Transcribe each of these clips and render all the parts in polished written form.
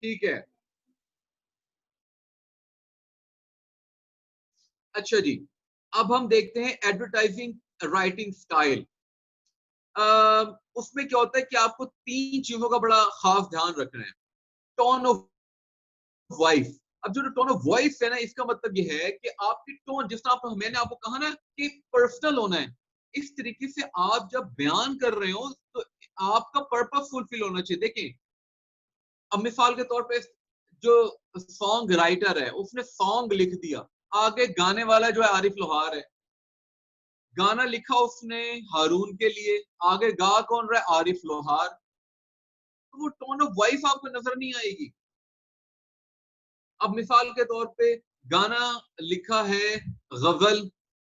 ठीक है। अच्छा जी, अब हम देखते हैं एडवर्टाइजिंग राइटिंग स्टाइल। उसमें क्या होता है कि आपको तीन चीजों का बड़ा खास ध्यान रखना है। Tone of voice. अब जो टोन ऑफ वॉइस है ना, इसका मतलब ये है कि आपकी टोन, जिस तरह मैंने आपको कहा ना कि पर्सनल होना है, इस तरीके से आप जब बयान कर रहे हो तो आपका पर्पस फुलफिल होना चाहिए। देखिए, अब मिसाल के तौर पे जो सॉन्ग राइटर है उसने सॉन्ग लिख दिया, आगे गाने वाला जो है आरिफ लोहार है, गाना लिखा उसने हारून के लिए, आगे गा कौन रहा है? आरिफ लोहार। तो वो टोन ऑफ वॉइस आपको नजर नहीं आएगी। अब मिसाल के तौर पे गाना लिखा है गजल,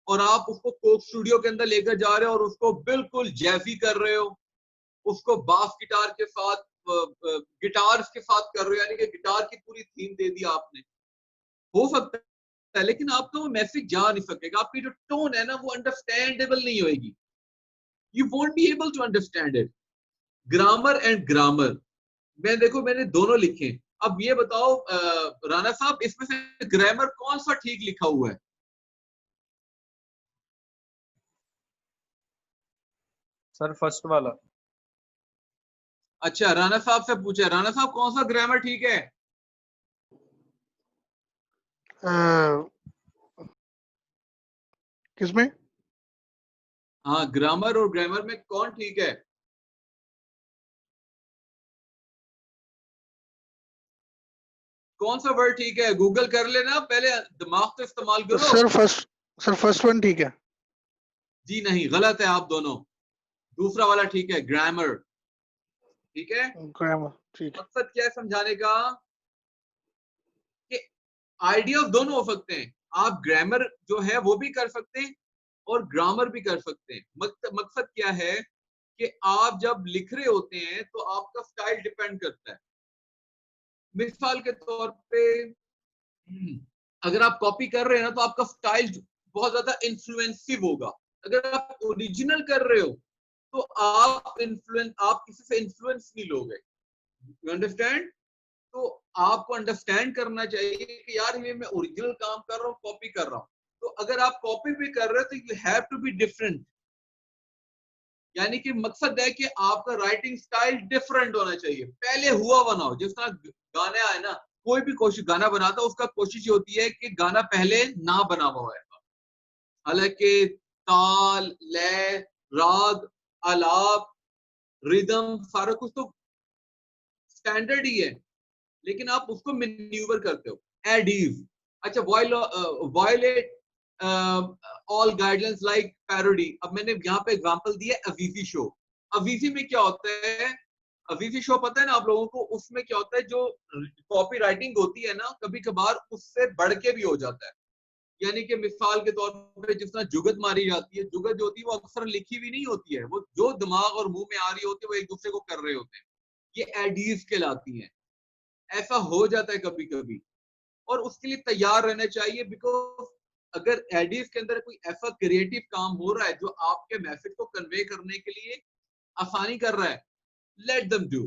और आप उसको कोक स्टूडियो के अंदर लेकर जा रहे हो और उसको बिल्कुल जैजी कर रहे हो, उसको बास गिटार के साथ गिटार्स के साथ कर रहे हो, यानी कि गिटार की पूरी थीम दे दी आपने। हो सकता है, लेकिन आपका वो मैसेज जा नहीं सकेगा, आपकी जो टोन है ना वो अंडरस्टैंडेबल नहीं होगी। You won't be able to understand it. Grammar and grammar, मैं देखो मैंने दोनों लिखे। अब ये बताओ राणा साहब, इसमें से ग्रामर कौन सा ठीक लिखा हुआ है? सर फर्स्ट वाला। अच्छा, राणा साहब से पूछे, राणा साहब कौन सा ग्रामर ठीक है? किसमें? हाँ, ग्रामर और ग्रामर में कौन ठीक है? कौन सा वर्ड ठीक है? गूगल कर लेना, पहले दिमाग तो इस्तेमाल करो। सर फर्स्ट वन ठीक है। जी नहीं, गलत है आप दोनों। दूसरा वाला ठीक है, ग्रामर। ठीक है। ग्रामर ठीक है। मकसद क्या है समझाने का कि आइडिया दोनों हो सकते हैं। आप ग्रामर जो है वो भी कर सकते हैं और ग्रामर भी कर सकते हैं। मकसद क्या है कि आप जब लिख रहे होते हैं तो आपका स्टाइल डिपेंड करता है। मिसाल के तौर पे अगर आप कॉपी कर रहे हैं ना तो आपका स्टाइल बहुत ज्यादा इन्फ्लुएंसिव होगा। अगर आप ओरिजिनल कर रहे हो तो आप किसी से इन्फ्लुएंस नहीं लोगे। You understand? तो आपको अंडरस्टैंड करना चाहिए कि यार ये मैं ओरिजिनल काम कर रहा हूँ, कॉपी कर रहा हूँ। तो अगर आप कॉपी भी कर रहे हो तो you have to be different, यानी कि मकसद है कि आपका राइटिंग स्टाइल डिफरेंट होना चाहिए। पहले हुआ बनाओ, जिस तरह गाने आए ना, कोई भी कोशिश गाना बनाता है उसका कोशिश होती है कि गाना पहले ना बना हुआ है। हालांकि ताल, लय, राग, आलाप, रिदम सारा कुछ तो स्टैंडर्ड ही है, लेकिन आप उसको मैन्यूवर करते हो। एड इज, अच्छा, violate all guidelines like parody. अब मैंने यहाँ पे एग्जांपल दिया अजीजी शो। अजीजी में क्या होता है? अजीजी शो पता है ना आप लोगों को? उसमें क्या होता है, जो कॉपी राइटिंग होती है ना, कभी कभार उससे बढ़ के भी हो जाता है। यानी कि मिसाल के तौर पे जिस तरह जुगत मारी जाती है, जुगत जो होती है वो अक्सर लिखी हुई नहीं होती है, वो जो दिमाग और मुंह में आ रही होती है वो एक दूसरे को कर रहे होते हैं। ये एडीज कहलाती हैं। ऐसा हो जाता है कभी कभी, और उसके लिए तैयार रहना चाहिए। बिकॉज अगर एडीज के अंदर कोई ऐसा क्रिएटिव काम हो रहा है जो आपके मैसेज को कन्वे करने के लिए आसानी कर रहा है, लेट देम डू।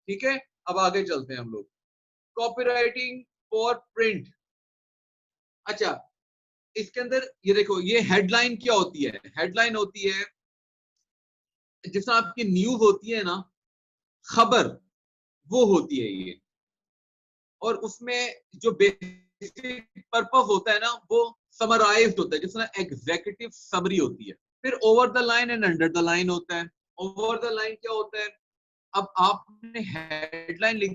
ठीक है, अब आगे चलते हैं हम लोग। Copywriting for print. अच्छा, इसके अंदर ये देखो, ये हेडलाइन क्या होती है? हेडलाइन होती है जिस तरह आपकी न्यूज होती है ना, खबर, वो होती है ये। और उसमें जो बेसिक पर्पस होता है ना वो समराइज्ड होता है, जिस तरह एग्जीक्यूटिव समरी होती है। फिर over the line and under the line होता है। ओवर द लाइन क्या होता है? अब आपने हेडलाइन लिख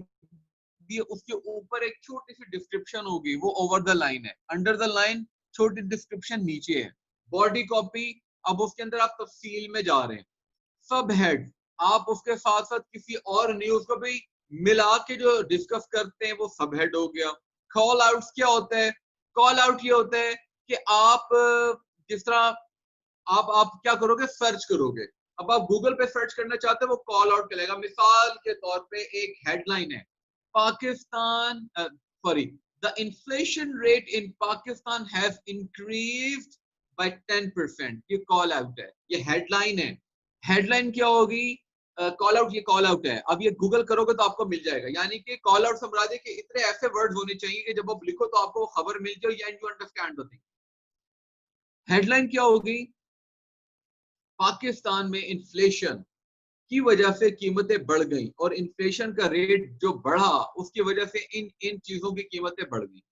दी है, उसके ऊपर एक छोटी सी डिस्क्रिप्शन होगी, वो ओवर द लाइन है। अंडर द लाइन छोटी डिस्क्रिप्शन नीचे है। बॉडी कॉपी, अब उसके अंदर आप तफसील में जा रहे हैं। सब हेड, आप उसके साथ साथ किसी और न्यूज को भी मिला के जो डिस्कस करते हैं वो सब हेड हो गया। कॉल आउट्स क्या होता है? कॉल आउट ये होता है कि आप जिस तरह आप क्या करोगे? सर्च करोगे। अब आप गूगल पे सर्च करना चाहते हो, वो कॉल आउट करेगा। मिसाल के तौर पे एक हेडलाइन है, Pakistan sorry, the inflation rate in Pakistan has increased by 10%। ये कॉल आउट है, ये हेडलाइन है। हेडलाइन क्या होगी? कॉल आउट, ये कॉल आउट है, अब ये गूगल करोगे तो आपको मिल जाएगा। यानी कि कॉल आउट समझ के इतने ऐसे वर्ड्स होने चाहिए कि जब आप लिखो तो आपको खबर मिल जाए and you understand the thing. Headline क्या होगी? पाकिस्तान में इन्फ्लेशन की वजह से कीमतें बढ़ गई और इन्फ्लेशन का रेट जो बढ़ा उसकी वजह से इन इन चीजों की कीमतें बढ़ गई।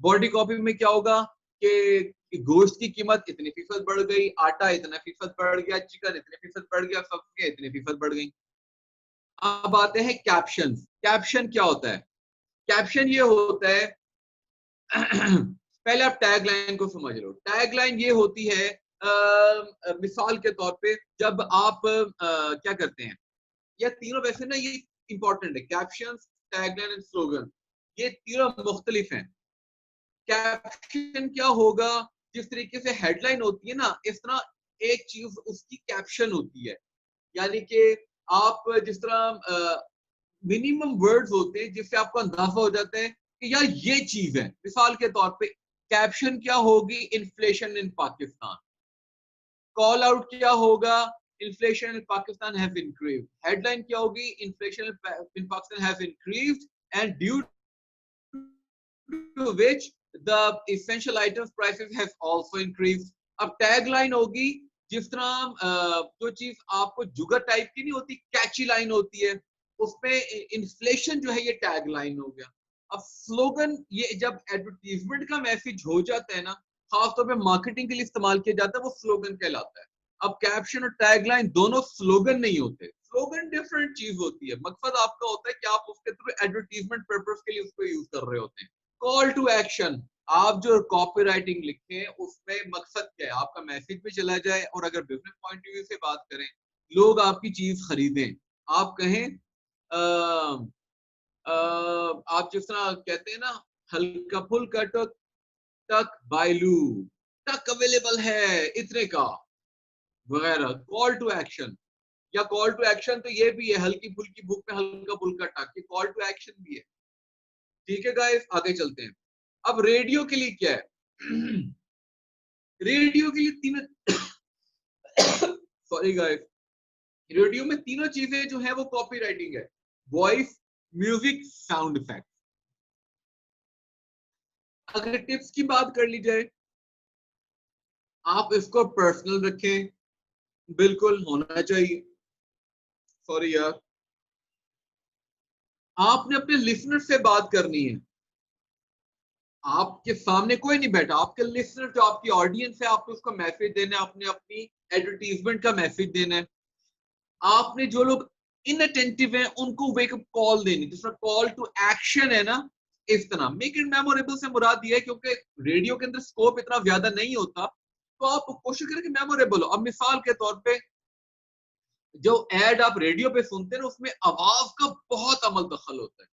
बॉडी कॉपी में क्या होगा कि गोश्त की कीमत इतने फीसद बढ़ गई, आटा इतना फीसद बढ़ गया, चिकन इतने फीसद बढ़ गया, सब्जियां इतने फीसद बढ़ गई। अब आते हैं कैप्शन। कैप्शन क्या होता है? कैप्शन ये होता है पहले आप टैग लाइन को समझ लो। टैग लाइन ये होती है मिसाल के तौर पे जब आप क्या करते हैं, ये तीनों वैसे ना ये इंपॉर्टेंट है, कैप्शन, टैगलाइन एंड स्लोगन, ये तीनों मुख्तलिफ हैं। कैप्शन क्या होगा? जिस तरीके से हेडलाइन होती है ना, इस तरह एक चीज उसकी कैप्शन होती है। यानी कि आप जिस तरह मिनिमम वर्ड्स होते हैं जिससे आपको अंदाजा हो जाता है कि यार ये चीज है। मिसाल के तौर पे कैप्शन क्या होगी? Inflation in Pakistan. Call out क्या होगा? Inflation in Pakistan have increased. Headline क्या होगी? Inflation in Pakistan have increased and due to which the essential items prices have also increased. अब टैगलाइन होगी जिस तरह जो चीज आपको जुगर टाइप की नहीं होती, कैची लाइन होती है, उसमें इन्फ्लेशन जो है ये टैग लाइन हो गया। अब स्लोगन, ये जब एडवर्टीजमेंट का मैसेज हो जाता है ना, खासतौर पे मार्केटिंग के लिए इस्तेमाल किया जाता है, वो स्लोगन कहलाता है। अब कैप्शन और टैगलाइन दोनों स्लोगन नहीं होते। स्लोगन डिफरेंट चीज होती है, मकसद आपका होता है कि आप उसके थ्रू एडवर्टीजमेंट पर्पस के लिए उसको यूज कर रहे होते हैं। कॉल टू एक्शन, आप जो कॉपी राइटिंग लिखते हैं उसमें मकसद क्या है? आपका मैसेज भी चला जाए और अगर बिजनेस पॉइंट ऑफ व्यू से बात करें, लोग आपकी चीज खरीदें। आप कहें आप जिस तरह कहते हैं ना, हल्का फुल्का टक टक बायलू, टक अवेलेबल है इतने का, वगैरह। कॉल टू एक्शन, या कॉल टू एक्शन तो ये भी है, हल्की फुल्की भूख में हल्का फुल्का टक, ये कॉल टू एक्शन भी है। ठीक है गाइस, आगे चलते हैं। अब रेडियो के लिए क्या है? रेडियो के लिए तीन सॉरी गाइस, रेडियो में तीनों चीजें जो है वो कॉपी राइटिंग है। Voice, music, sound effect. अगर टिप्स की बात कर ली जाए, आप इसको पर्सनल रखें, बिल्कुल होना चाहिए। सॉरी यार, आपने अपने लिसनर से बात करनी है। आपके सामने कोई नहीं बैठा, आपके लिसनर जो आपकी ऑडियंस है, आपको उसको मैसेज देना है, आपने अपनी एडवर्टीजमेंट का मैसेज देना है। आपने जो लोग इनअटेंटिव हैं उनको वेकअप कॉल देनी, जिस तरह कॉल टू एक्शन है ना, इस तरह। मेक इट मेमोरेबल से मुराद दिया है, क्योंकि रेडियो के अंदर स्कोप इतना ज्यादा नहीं होता, तो आप कोशिश करें कि मेमोरेबल हो। अब मिसाल के तौर पे जो एड आप रेडियो पे सुनते हैं ना, उसमें आवाज का बहुत अमल दखल होता है।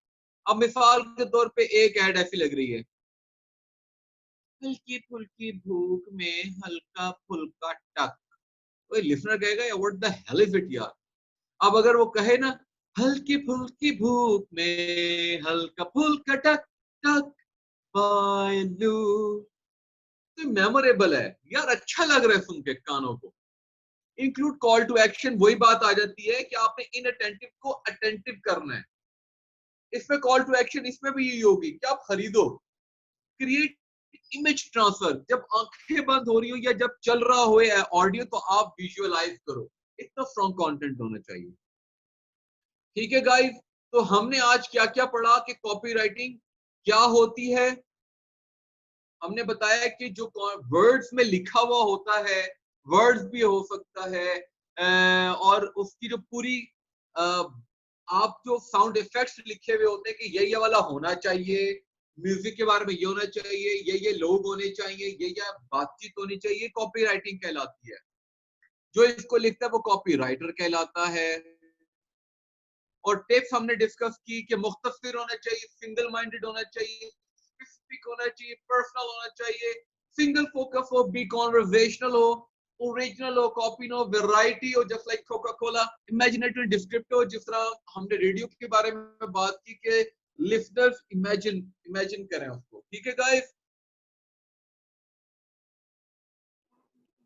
अब मिसाल के तौर पे एक एड ऐसी लग रही है, हल्की फुल्की भूख में हल्का फुल्का टक, तो लिसनर कहेगा या what the hell is it यार। अब अगर वो कहे ना, हल्की फुल्की भूख में हल्का फुल्का टक टक बायलू, तो मेमोरेबल है यार, अच्छा लग रहा है सुन के कानों को। इंक्लूड कॉल टू एक्शन, वही बात आ जाती है कि आपने इनअटेंटिव को अटेंटिव करना है। इसमें कॉल टू एक्शन इसमें भी यही होगी कि आप खरीदो। क्रिएट इमेज ट्रांसफर, जब आंखें बंद हो रही हो या जब चल रहा हो ऑडियो, तो आप विजुअलाइज करो। इतना स्ट्रॉन्ग कंटेंट होना चाहिए। ठीक है गाइस, तो हमने आज क्या क्या पढ़ा कि कॉपी राइटिंग क्या होती है। हमने बताया कि जो वर्ड्स में लिखा हुआ होता है, वर्ड्स भी हो सकता है, और उसकी जो पूरी आप जो साउंड इफेक्ट्स लिखे हुए होते हैं कि ये वाला होना चाहिए, म्यूजिक के बारे में ये होना चाहिए, ये लोग होने चाहिए, ये बातचीत होनी चाहिए, कॉपी राइटिंग कहलाती है। जो इसको लिखता है वो कॉपी राइटर कहलाता है। और टिप्स हमने डिस्कस की कि मुख्तसर होना चाहिए, सिंगल माइंडेड होना चाहिए, स्पेसिफिक होना चाहिए, पर्सनल होना चाहिए, सिंगल फोकस हो, बी कॉन्वर्सेशनल हो, ओरिजिनल हो, कॉपी हो, वैरायटी हो, just like Coca Cola, imaginative, descriptive हो, जिस तरह हमने रेडियो के बारे में बात की कि लिसनर्स इमेजिन इमेजिन करें उसको। ठीक है गाइस?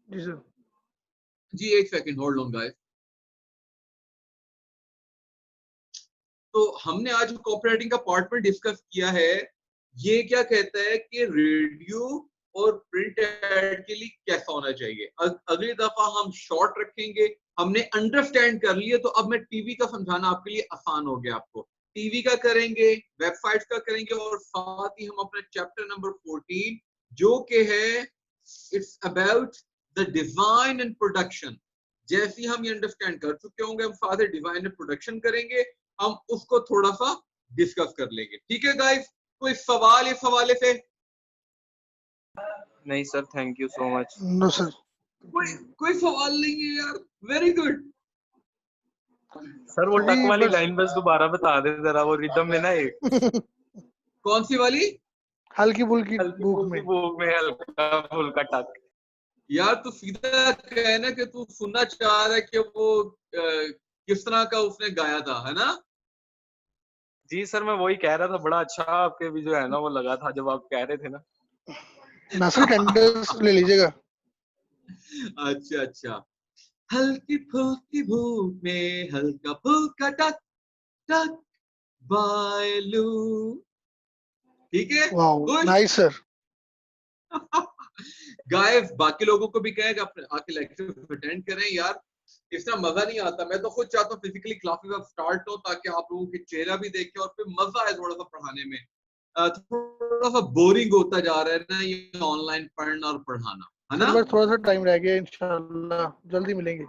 जी सर। जी एक सेकंड होल्ड ऑन गाइस। तो हमने आज कॉपीराइटिंग का पार्ट में डिस्कस किया है, ये क्या कहता है कि रेडियो और प्रिंट एड के लिए कैसा होना चाहिए। अगली दफा हम शॉर्ट रखेंगे। हमने अंडरस्टैंड कर लिया, तो अब मैं टीवी का समझाना आपके लिए आसान हो गया। आपको टीवी का करेंगे, वेबसाइट्स का करेंगे, और साथ ही हम अपना चैप्टर नंबर 14 जो कि है it's about the design and production, जैसे ही हम ये अंडरस्टैंड कर चुके होंगे, हम साथ ही डिजाइन एंड प्रोडक्शन करेंगे, हम उसको थोड़ा सा डिस्कस कर लेंगे। ठीक है गाइस, कोई सवाल इस हवाले से? नहीं sir, thank you so much. No sir. कोई सवाल नहीं है यार, वेरी गुड। सर वो अभी टक वाली बस- लाइन बस दोबारा बता दे जरा, वो रिदम में ना एक कौन सी वाली? हल्की फुल्की हल्की भूख फुल्की में। भूख में हल्का फुल्का टक। यार तू सीधा कहना कि तू सुनना चाह रहा है कि वो किस तरह का उसने गाया था, है ना? जी सर, मैं वही कह रहा था, बड़ा अच्छा आपके भी जो है ना वो लगा था जब आप कह रहे थे ना। नासिर अटेंडेंस ले लीजिएगा। अच्छा अच्छा। हल्की फुल्की भूख में हल्का फुल्का टक टक बायलू। ठीक है, वाओ खुश? Nice sir. गाइस बाकी लोगों को भी कहें कि अपने आके लेक्चर अटेंड करें यार, इसका मजा नहीं आता। मैं तो खुद चाहता हूँ फिजिकली क्लासेस अब स्टार्ट हो, ताकि आप लोगों के चेहरा भी देखें और फिर मजा आए थोड़ा सा पढ़ाने में। थोड़ा सा बोरिंग होता जा रहा है ना ये ऑनलाइन पढ़ना और पढ़ाना, है सर ना? बस थोड़ा सा टाइम रह गया, इंशाल्लाह जल्दी मिलेंगे।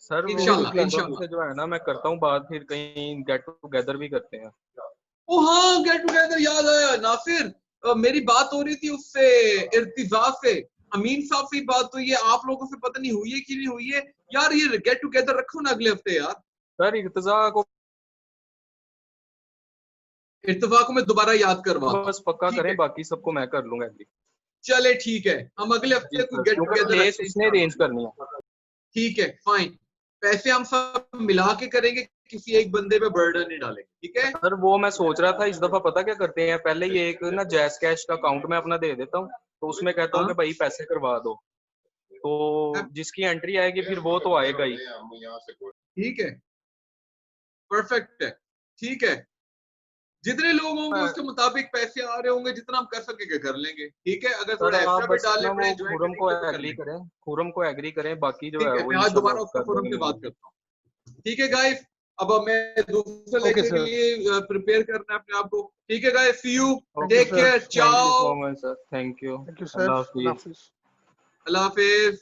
सर वो फिजिकल इंशाल्लाह क्लास। शुभम से जो है ना मैं करता हूँ बात, फिर कहीं गेट टुगेदर भी करते हैं। ओ हाँ, गेट टुगेदर याद आया नासिर। मेरी बात हो रही थी उससे, इर्तिजा से, अमीन साहब से बात हुई है, आप लोगों से पता नहीं हुई है कि नहीं हुई है यार। ये गेट टुगेदर रखो ना अगले हफ्ते यार। सर इर्तिजा को इर्तिजा को मैं दोबारा याद करवाता हूँ। बस पक्का ठीक करें, है, बाकी सबको मैं कर लूंगा एग्री। चले ठीक है, हम अगले जी हफ्ते को सर, गेट क्योंकि टुगेदर प्लेस रखते हैं उसने इंशाल्लाह। अरेंज करनी है। ठीक है फाइन, पैसे हम सब मिला के करेंगे, किसी एक बंदे पे बर्डन नहीं डालेंगे, ठीक है? सर वो मैं सोच रहा था इस दफा पता क्या करते हैं, पहले ये एक ना जैस कैश का अकाउंट में अपना दे देता हूँ, तो उसमें कहता हूँ हाँ कि भाई पैसे करवा दो, तो जिसकी एंट्री आएगी फिर वो तो आएगा ही। ठीक है, परफेक्ट है। ठीक है, जितने लोग होंगे उसके मुताबिक पैसे आ रहे होंगे, जितना हम कर सकेंगे कर लेंगे। ठीक है, अगर सर थोड़ा आप एक्स्ट्रा भी बस डालने ना पड़े वो ज्वाइन खुरम मीटिंग को पे तो कर एग्री लेंगे। करें, खुरम को एग्री करें, बाकी जो ठीक है है, वो मैं आज इंशाल्लाह दोबारा उसका कर फोरम देंगे पे बात मैनेज। करता हूँ। ठीक है गाइस, अब मैं दूसरे ओके लेक्चर के सर। लिए प्रिपेयर करना है अपने आप को। ठीक है guys, see you, thank you take sir. Care, thank you ciao, so much sir, thank you. Thank you sir. Allah Allah हाफिज। हाफिज। अल्लाह हाफिज।